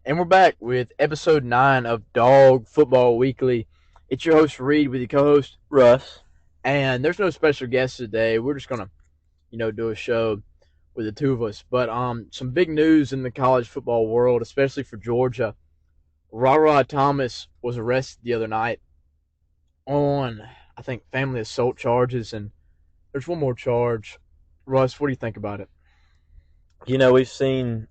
And we're back with episode 9 of Dog Football Weekly. It's your host, Reed, with your co host, Russ. and there's no special guest today. We're just going to, do a show with the two of us. But some big news in the college football world, especially for Georgia. Rara Thomas was arrested the other night on, I think, family assault charges, and there's one more charge. Russ, what do you think about it? We've seen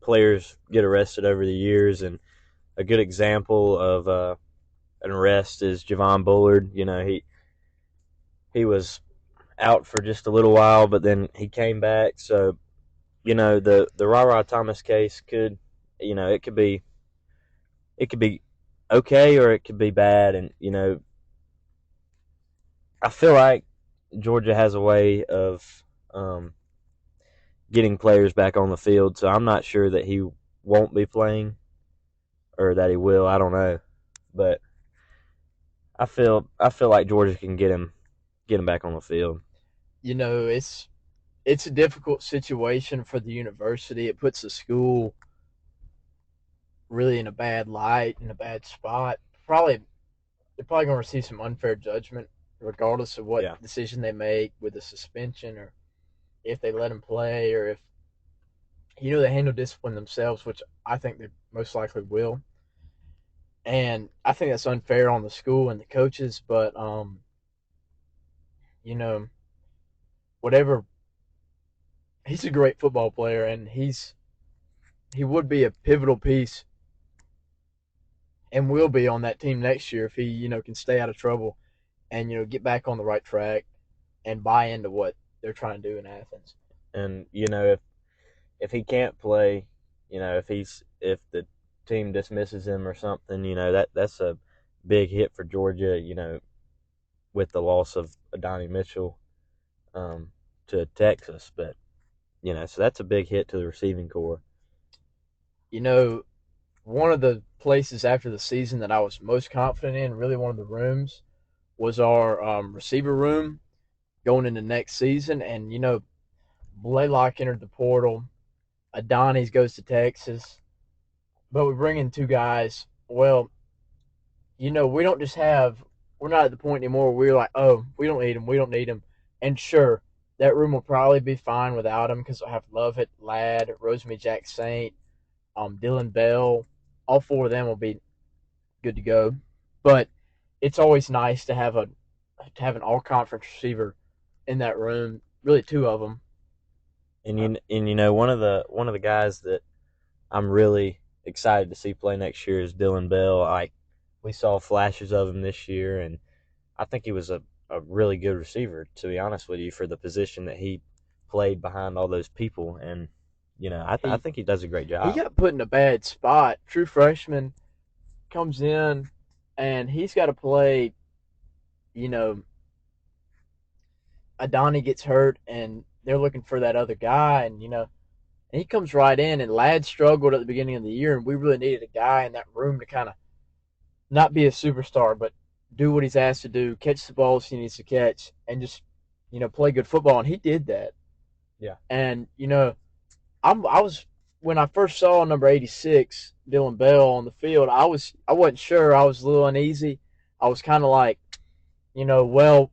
players get arrested over the years, and a good example of an arrest is Javon Bullard. He was out for just a little while, but then he came back. So the Rara Thomas case could, it could be okay or it could be bad, and I feel like Georgia has a way of getting players back on the field. So I'm not sure that he won't be playing or that he will. I don't know, but I feel like Georgia can get him back on the field. It's a difficult situation for the university. It puts the school really in a bad light, in a bad spot. Probably they're probably going to receive some unfair judgment, regardless of what Yeah, decision they make with the suspension, or if they let him play, or if they handle discipline themselves, which I think they most likely will. And I think that's unfair on the school and the coaches. But you know, whatever. He's a great football player, and he would be a pivotal piece and will be on that team next year if he can stay out of trouble and get back on the right track and buy into what they're trying to do in Athens. and if he can't play, if the team dismisses him or something, that's a big hit for Georgia. With the loss of Adonai Mitchell um, to Texas, but so that's a big hit to the receiving core. You know, one of the places after the season that I was most confident in, really one of the rooms, was our receiver room going into next season. And Blaylock entered the portal. Adonis goes to Texas, but we bring in two guys. Well, we don't just have. We're not at the point anymore where we're like, oh, we don't need him. We don't need him. And sure, that room will probably be fine without him because I have Lovett, Ladd, Rosemary Jack Saint, Dylan Bell. All four of them will be good to go. But it's always nice to have an all conference receiver in that room. Really, two of them. One of the guys that I'm really excited to see play next year is Dylan Bell. Like we saw flashes of him this year, and I think he was a really good receiver, to be honest with you, for the position that he played behind all those people. And I He think he does a great he job. got put in a bad spot. True freshman comes in and he's got to play. You know, Adani gets hurt, and they're looking for that other guy, and he comes right in. And Ladd struggled at the beginning of the year, and we really needed a guy in that room to kind of not be a superstar, but do what he's asked to do, catch the balls he needs to catch, and just play good football. And he did that. Yeah. And I was when I first saw number 86, Dylan Bell, on the field. I wasn't sure. I was a little uneasy. I was kind of like, well,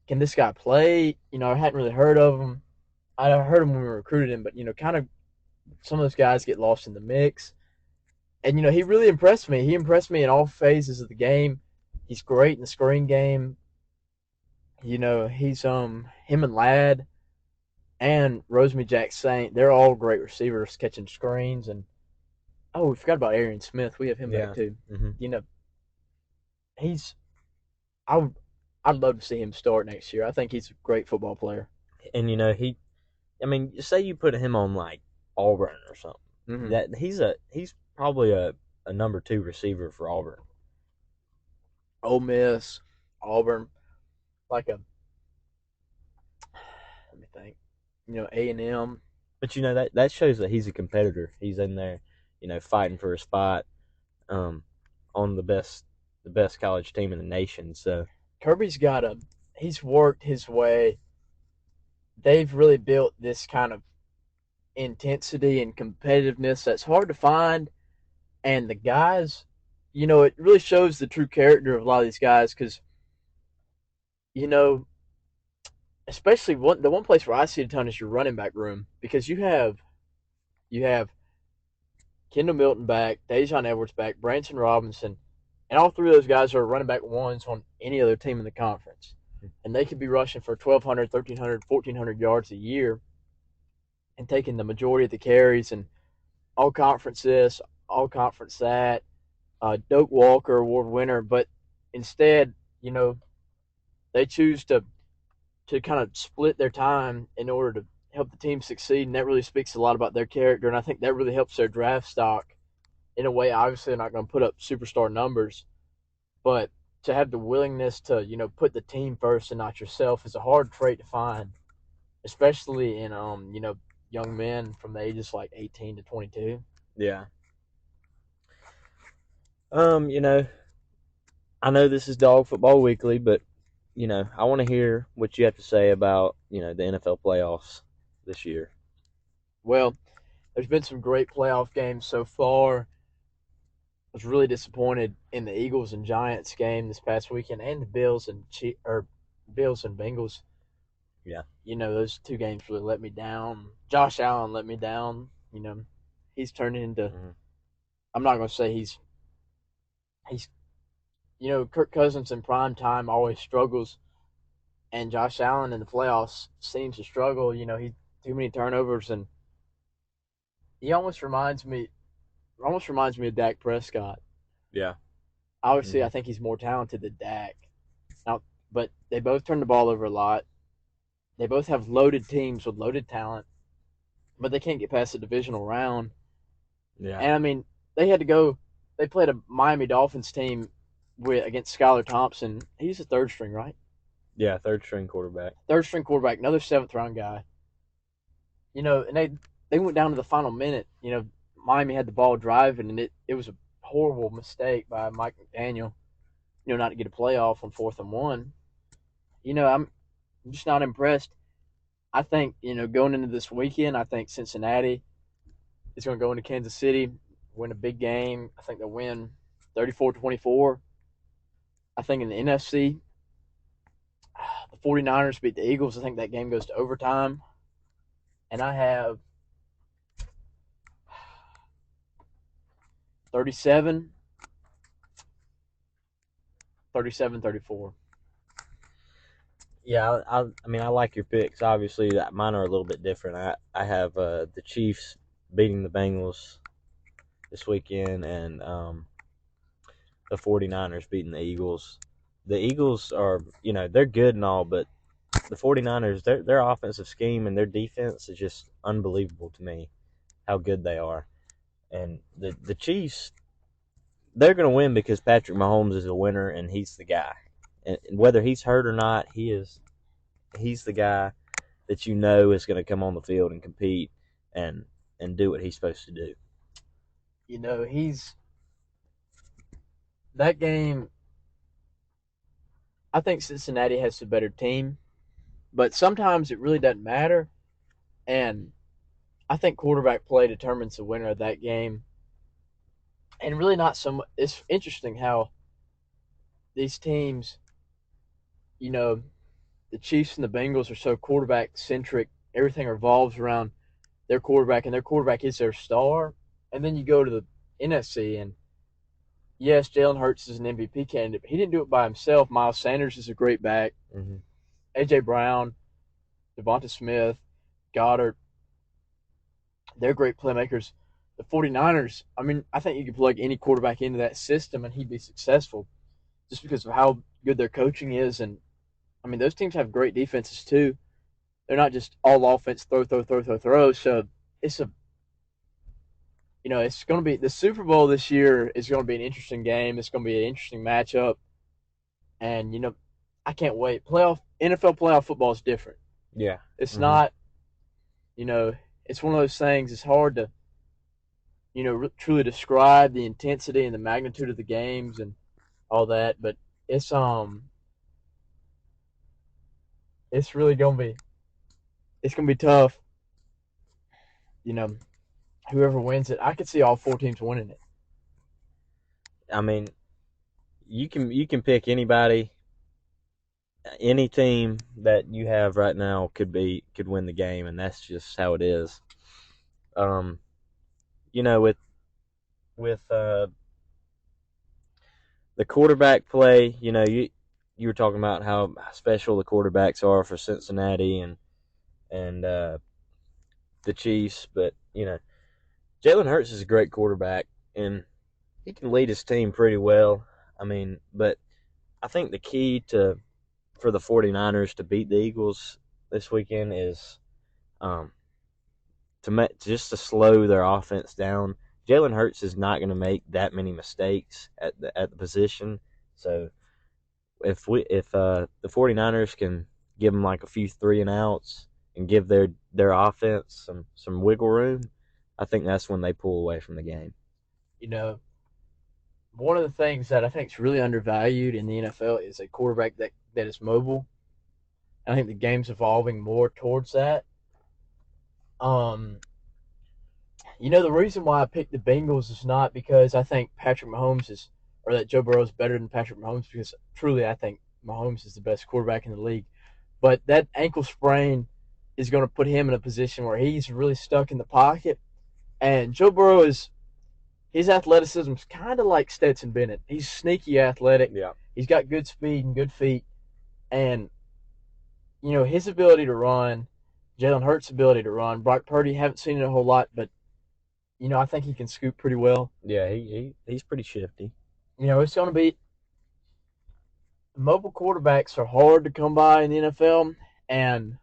can this guy play? I hadn't really heard of him. I heard him when we recruited him, but kind of some of those guys get lost in the mix. And he really impressed me. He impressed me in all phases of the game. He's great in the screen game. He's him and Ladd and Rosemary Jack Saint. They're all great receivers catching screens. And oh, we forgot about Arian Smith. We have him back Yeah. too. hmm You know, he's I would I'd love to see him start next year. I think he's a great football player. And I mean, say you put him on like Auburn or something. Mm-hmm. He's probably a number two receiver for Auburn. Ole Miss, Auburn, like a let me think. A&M. But that shows that he's a competitor. He's in there, fighting for a spot um, on the best college team in the nation. So Kirby's got a. He's worked his way. They've really built this kind of intensity and competitiveness that's hard to find. And the guys, it really shows the true character of a lot of these guys because, you know, especially the one place where I see it a ton is your running back room because you have Kendall Milton back, Dejon Edwards back, Branson Robinson, and all three of those guys are running back ones on any other team in the conference. And they could be rushing for 1,200, 1,300, 1,400 yards a year and taking the majority of the carries and all conference this, all conference that. Doak Walker, award winner, but instead, you know, they choose to kind of split their time in order to help the team succeed, and that really speaks a lot about their character. And I think that really helps their draft stock in a way. Obviously, they're not going to put up superstar numbers, but to have the willingness to put the team first and not yourself is a hard trait to find, especially in young men from the ages like 18 to 22. Yeah. You know, I know this is Dog Football Weekly, but I want to hear what you have to say about the NFL playoffs this year. Well, there's been some great playoff games so far. I was really disappointed in the Eagles and Giants game this past weekend, and the Bills and Bengals. Yeah. Those two games really let me down. Josh Allen let me down. He's turned into. Mm-hmm. I'm not going to say he's. Kirk Cousins in prime time always struggles, and Josh Allen in the playoffs seems to struggle. He too many turnovers, and he almost reminds me of Dak Prescott. Yeah. Obviously, Mm-hmm. I think he's more talented than Dak. Now, but they both turn the ball over a lot. They both have loaded teams with loaded talent, but they can't get past the divisional round. Yeah. And I mean, they had to go. They played a Miami Dolphins team against Skylar Thompson. He's a third string, right? Yeah. Third string quarterback. Third string quarterback, another seventh round guy. And they went down to the final minute. Miami had the ball driving, and it was a horrible mistake by Mike McDaniel. Not to get a playoff on 4th and 1. I'm just not impressed. I think going into this weekend, I think Cincinnati is going to go into Kansas City, win a big game. I think they'll win 34-24. I think in the NFC, the 49ers beat the Eagles. I think that game goes to overtime. And I have 37, 37, 34. Yeah. I mean, I like your picks. Obviously, mine are a little bit different. I have the Chiefs beating the Bengals this weekend, and the 49ers beating the Eagles. The Eagles are, they're good and all, but the 49ers, their offensive scheme and their defense is just unbelievable to me how good they are. And the Chiefs, they're going to win because Patrick Mahomes is a winner and he's the guy. And whether he's hurt or not, he's the guy that is going to come on the field and compete and do what he's supposed to do. He's that game. I think Cincinnati has the better team, but sometimes it really doesn't matter. And I think quarterback play determines the winner of that game. And really not so much. It's interesting how these teams, you know, the Chiefs and the Bengals are so quarterback centric. Everything revolves around their quarterback, and their quarterback is their star. And then you go to the NFC, and yes, Jalen Hurts is an MVP candidate, but he didn't do it by himself. Miles Sanders is a great back. Mm-hmm. AJ Brown, Devonta Smith, Goddard, they're great playmakers. The 49ers, I mean, I think you could plug any quarterback into that system and he'd be successful just because of how good their coaching is. And I mean, those teams have great defenses too. They're not just all offense, throw, throw, throw, throw, throw. So it's it's going to be the Super Bowl this year is going to be an interesting game. It's going to be an interesting matchup. And, I can't wait. NFL playoff football is different. Yeah. It's Mm-hmm. not, it's one of those things. It's hard to, truly describe the intensity and the magnitude of the games and all that. But it's, it's really going to be, it's going to be tough. you know, whoever wins it, I could see all four teams winning it. I mean, you can pick anybody, any team that you have right now could win the game, and that's just how it is. Um, with the quarterback play, you were talking about how special the quarterbacks are for Cincinnati and the Chiefs, but Jalen Hurts is a great quarterback and he can lead his team pretty well. I mean, but I think the key to for the 49ers to beat the Eagles this weekend is um, just to slow their offense down. Jalen Hurts is not going to make that many mistakes at the position. So if the 49ers can give them like a few three and outs and give their offense some wiggle room, I think that's when they pull away from the game. You know, one of the things that I think is really undervalued in the NFL is a quarterback that is mobile. I think the game's evolving more towards that. Um, the reason why I picked the Bengals is not because I think Patrick Mahomes is or that Joe Burrow is better than Patrick Mahomes, because truly I think Mahomes is the best quarterback in the league. But that ankle sprain is going to put him in a position where he's really stuck in the pocket. And Joe Burrow is his athleticism is kind of like Stetson Bennett. He's sneaky athletic. Yeah, He's got good speed and good feet, and his ability to run, Jalen Hurts' ability to run. Brock Purdy, haven't seen it a whole lot, but I think he can scoop pretty well. yeah, he's pretty shifty. It's going to be mobile quarterbacks are hard to come by in the NFL, and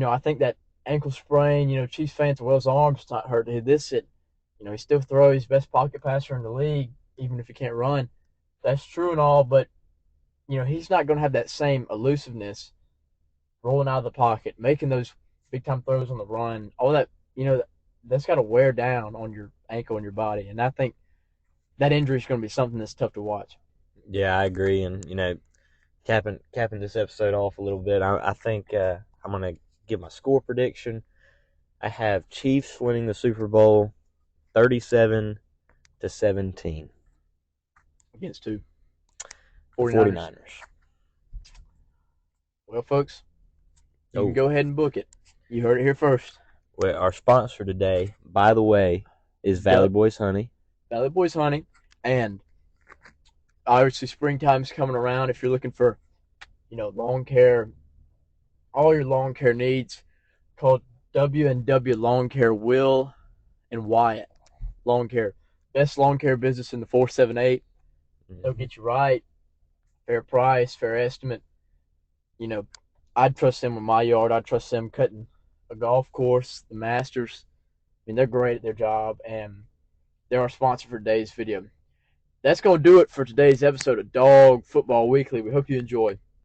I think that ankle sprain. Chiefs fans, well, his arm's not hurt. He still throws best pocket passer in the league, even if he can't run. That's true and all, but he's not going to have that same elusiveness rolling out of the pocket, making those big time throws on the run. All that, that's got to wear down on your ankle and your body. And I think that injury is going to be something that's tough to watch. Yeah, I agree. And capping this episode off a little bit, I think I'm gonna give my score prediction. I have Chiefs winning the Super Bowl, 37-17. Against two The 49ers. 49ers. Well, folks, you can Oh, go ahead and book it. You heard it here first. well, our sponsor today, by the way, is Valley Duck Boys Honey. Valley Boys Honey. And obviously, springtime's coming around. If you're looking for, lawn care, all your lawn care needs, called W&W Lawn Care, Will and Wyatt Lawn Care. Best lawn care business in the 478. They'll Mm-hmm. get you right. Fair price, fair estimate. You know, I'd trust them with my yard. I'd trust them cutting a golf course, the Masters. I mean, they're great at their job, and they're our sponsor for today's video. That's going to do it for today's episode of Dog Football Weekly. We hope you enjoy.